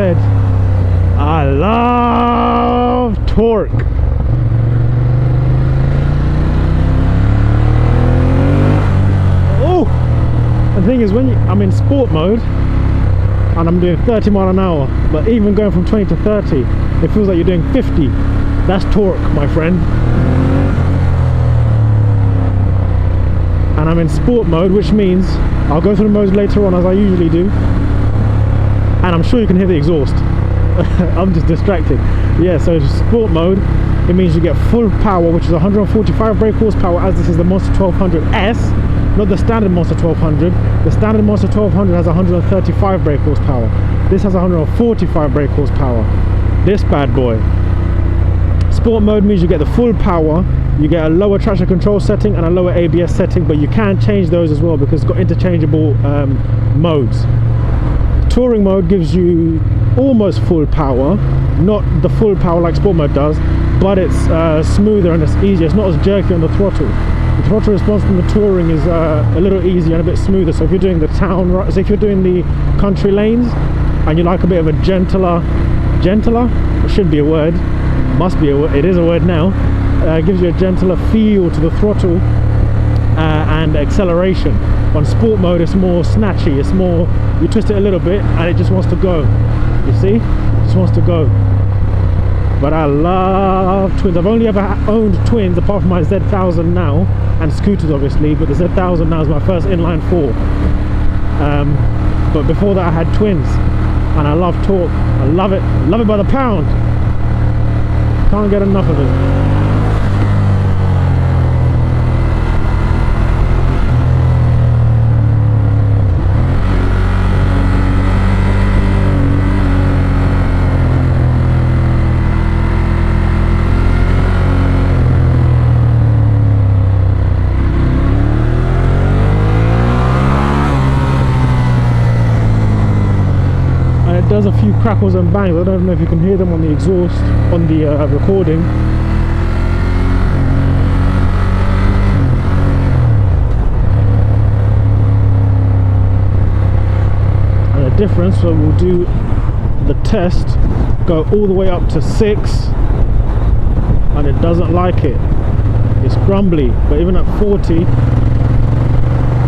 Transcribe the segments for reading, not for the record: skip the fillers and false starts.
said, I love torque. Oh, the thing is, when I'm in sport mode and I'm doing 30 miles an hour, but even going from 20 to 30, it feels like you're doing 50. That's torque, my friend. And I'm in sport mode, which means I'll go through the modes later on, as I usually do, and I'm sure you can hear the exhaust. I'm just distracted. Yeah, so sport mode, it means you get full power, which is 145 brake horsepower, as this is the Monster 1200S, not the standard Monster 1200. The standard Monster 1200 has 135 brake horsepower. This has 145 brake horsepower. This bad boy. Sport mode means you get the full power, you get a lower traction control setting and a lower ABS setting, but you can change those as well because it's got interchangeable modes. Touring mode gives you almost full power, not the full power like sport mode does, but it's smoother and it's easier. It's not as jerky on the throttle. The throttle response from the touring is a little easier and a bit smoother. So if you're doing the so if you're doing the country lanes and you like a bit of a gentler, it should be a word, must be a word, it is a word now. Gives you a gentler feel to the throttle and acceleration. On sport mode it's more snatchy, it's more, you twist it a little bit and it just wants to go, you see, it just wants to go. But I love twins. I've only ever owned twins apart from my Z1000 now, and scooters obviously, but the Z1000 now is my first inline 4. But before that I had twins, and I love torque. I love it by the pound. Can't get enough of it. Does a few crackles and bangs. I don't know if you can hear them on the exhaust, on the recording. And the difference, so we'll do the test, go all the way up to 6, and it doesn't like it. It's grumbly, but even at 40,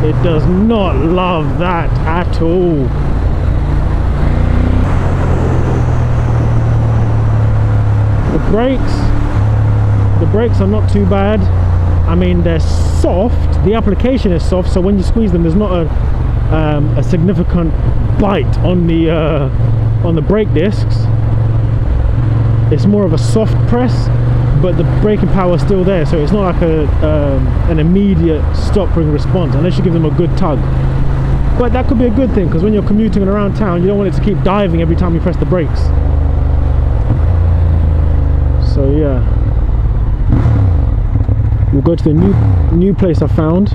it does not love that at all. The brakes are not too bad. I mean, they're soft, the application is soft, so when you squeeze them there's not a significant bite on the brake discs. It's more of a soft press, but the braking power is still there, so it's not like an immediate stopping response unless you give them a good tug. But that could be a good thing, because when you're commuting around town you don't want it to keep diving every time you press the brakes. So yeah, we'll go to the new place I found.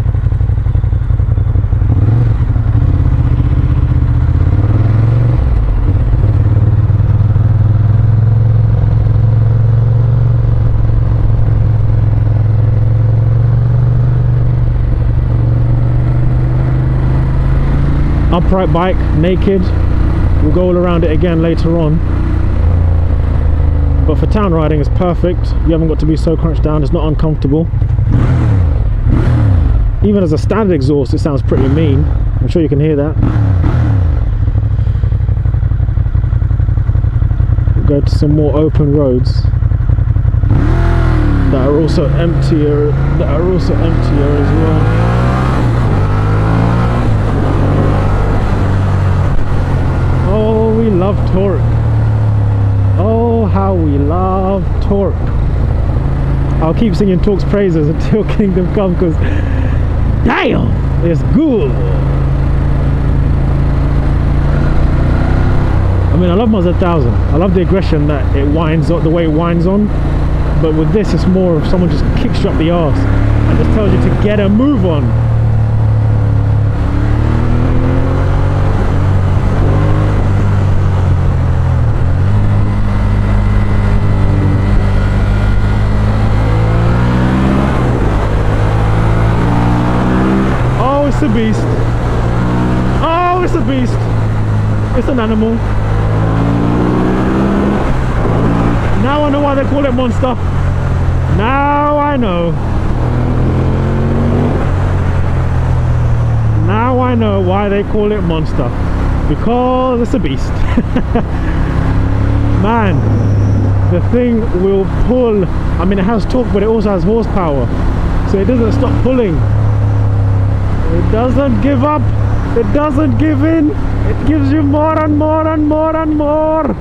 Upright bike, naked. We'll go all around it again later on. But for town riding it's perfect. You haven't got to be so crunched down, it's not uncomfortable. Even as a standard exhaust it sounds pretty mean. I'm sure you can hear that. We'll go to some more open roads that are also emptier as well. Oh, we love torque. Oh, how we love torque. I'll keep singing torque's praises until kingdom come, because damn, it's good. I mean, I love my Z1000. I love the aggression that it winds on, the way it winds on. But with this, it's more of someone just kicks you up the arse and just tells you to get a move on. It's a beast. Oh, it's a beast. It's an animal. Now I know why they call it Monster. Now I know. Now I know why they call it Monster. Because it's a beast. Man, the thing will pull. I mean, it has torque, but it also has horsepower. So it doesn't stop pulling. It doesn't give up. It doesn't give in. It gives you more and more and more and more.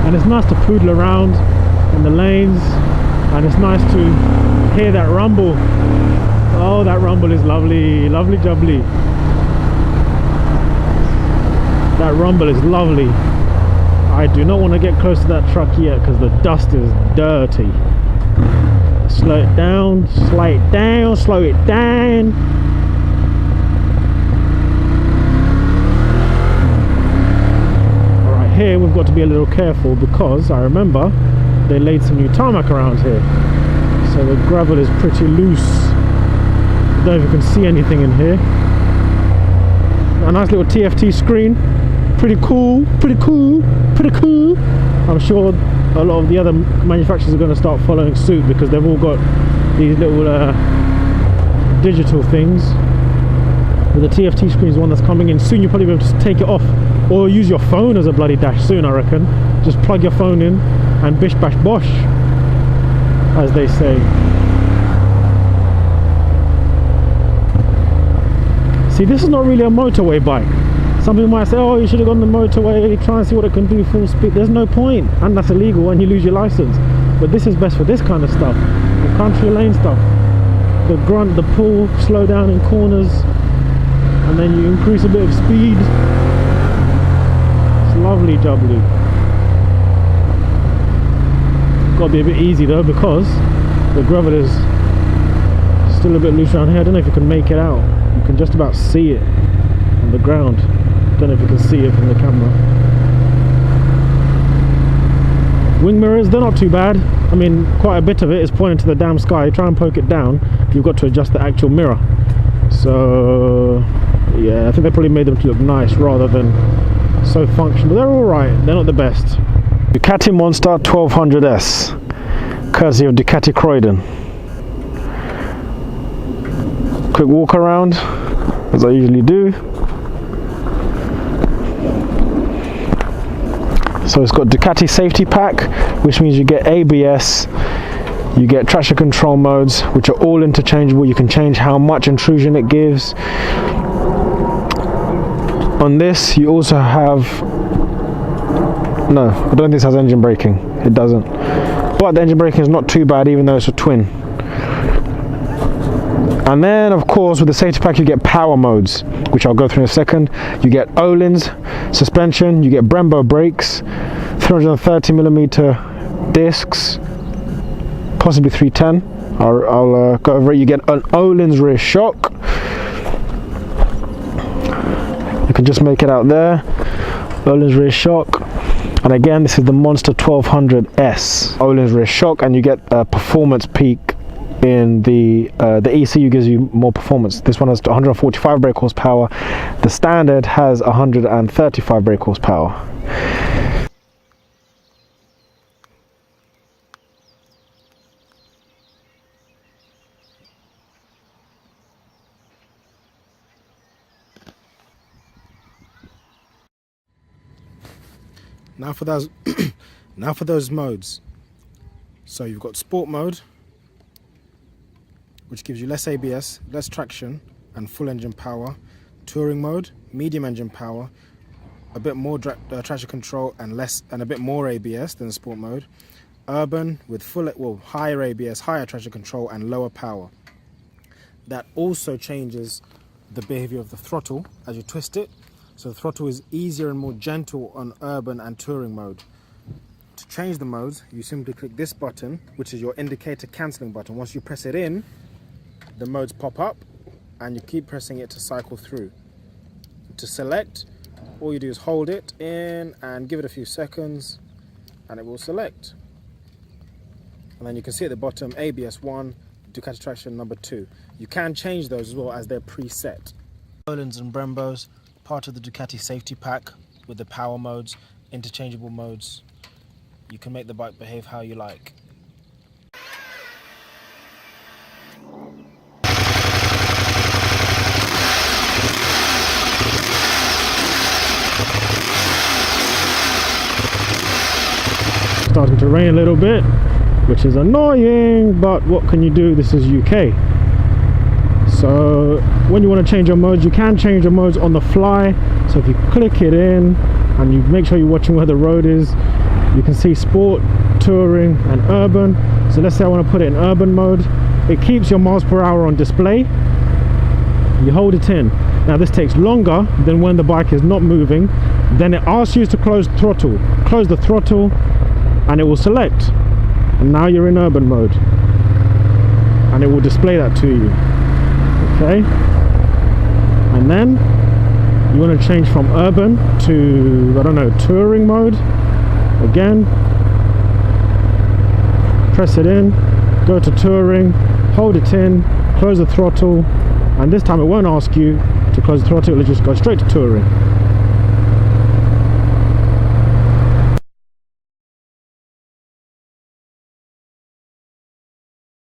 And it's nice to poodle around in the lanes, and it's nice to hear that rumble. Oh, that rumble is lovely, lovely jubbly. That rumble is lovely. I do not want to get close to that truck yet because the dust is dirty. Slow it down, slow it down, slow it down. Alright, here we've got to be a little careful because I remember they laid some new tarmac around here. So the gravel is pretty loose. I don't know if you can see anything in here. A nice little TFT screen. Pretty cool, pretty cool, pretty cool. I'm sure a lot of the other manufacturers are going to start following suit because they've all got these little digital things. But the TFT screen is one that's coming in soon. You'll probably be able to take it off or use your phone as a bloody dash soon, I reckon. Just plug your phone in and bish bash bosh, as they say. See, this is not really a motorway bike. Some people might say, oh, you should have gone the motorway, try and see what it can do full speed. There's no point, and that's illegal when you lose your license. But this is best for this kind of stuff, the country lane stuff. The grunt, the pull, slow down in corners, and then you increase a bit of speed. It's lovely jubbly. Got to be a bit easy though because the gravel is still a bit loose around here. I don't know if you can make it out. You can just about see it on the ground. Don't know if you can see it from the camera. Wing mirrors, they're not too bad. I mean, quite a bit of it is pointing to the damn sky. Try and poke it down, you've got to adjust the actual mirror. So yeah, I think they probably made them to look nice rather than so functional. They're alright, they're not the best. Ducati Monster 1200S, courtesy of Ducati Croydon. Quick walk around, as I usually do. So it's got Ducati safety pack, which means you get ABS, you get traction control modes, which are all interchangeable. You can change how much intrusion it gives. On this, you also have, no, I don't think this has engine braking. It doesn't. But the engine braking is not too bad, even though it's a twin. And then, of course, with the safety pack, you get power modes, which I'll go through in a second. You get Öhlins suspension, you get Brembo brakes, 330mm discs, possibly 310. I'll go over it. You get an Öhlins rear shock. You can just make it out there. Öhlins rear shock. And again, this is the Monster 1200S. Öhlins rear shock, and you get a performance peak in the ECU gives you more performance. This one has 145 brake horsepower. The standard has 135 brake horsepower. Now for those now for those modes. So you've got sport mode, which gives you less ABS, less traction and full engine power. Touring mode, medium engine power, a bit more traction control and a bit more ABS than the sport mode. Urban with higher ABS, higher traction control and lower power. That also changes the behavior of the throttle as you twist it. So the throttle is easier and more gentle on urban and touring mode. To change the modes, you simply click this button, which is your indicator cancelling button. Once you press it in, the modes pop up and you keep pressing it to cycle through. To select, all you do is hold it in and give it a few seconds and it will select. And then you can see at the bottom, ABS 1, Ducati traction number 2. You can change those as well as they're preset. Öhlins and Brembos, part of the Ducati safety pack, with the power modes, interchangeable modes. You can make the bike behave how you like. Starting to rain a little bit, which is annoying, but what can you do? This is UK. So when you want to change your modes, you can change your modes on the fly. So if you click it in and you make sure you're watching where the road is, you can see sport, touring and urban. So let's say I want to put it in urban mode. It keeps your miles per hour on display. You hold it in. Now this takes longer than when the bike is not moving. Then it asks you to close throttle. Close the throttle and it will select. And now you're in urban mode. And it will display that to you. Okay, and then you want to change from urban to, I don't know, touring mode. Again, press it in, go to touring, hold it in, close the throttle, and this time it won't ask you to close the throttle, it'll just go straight to touring.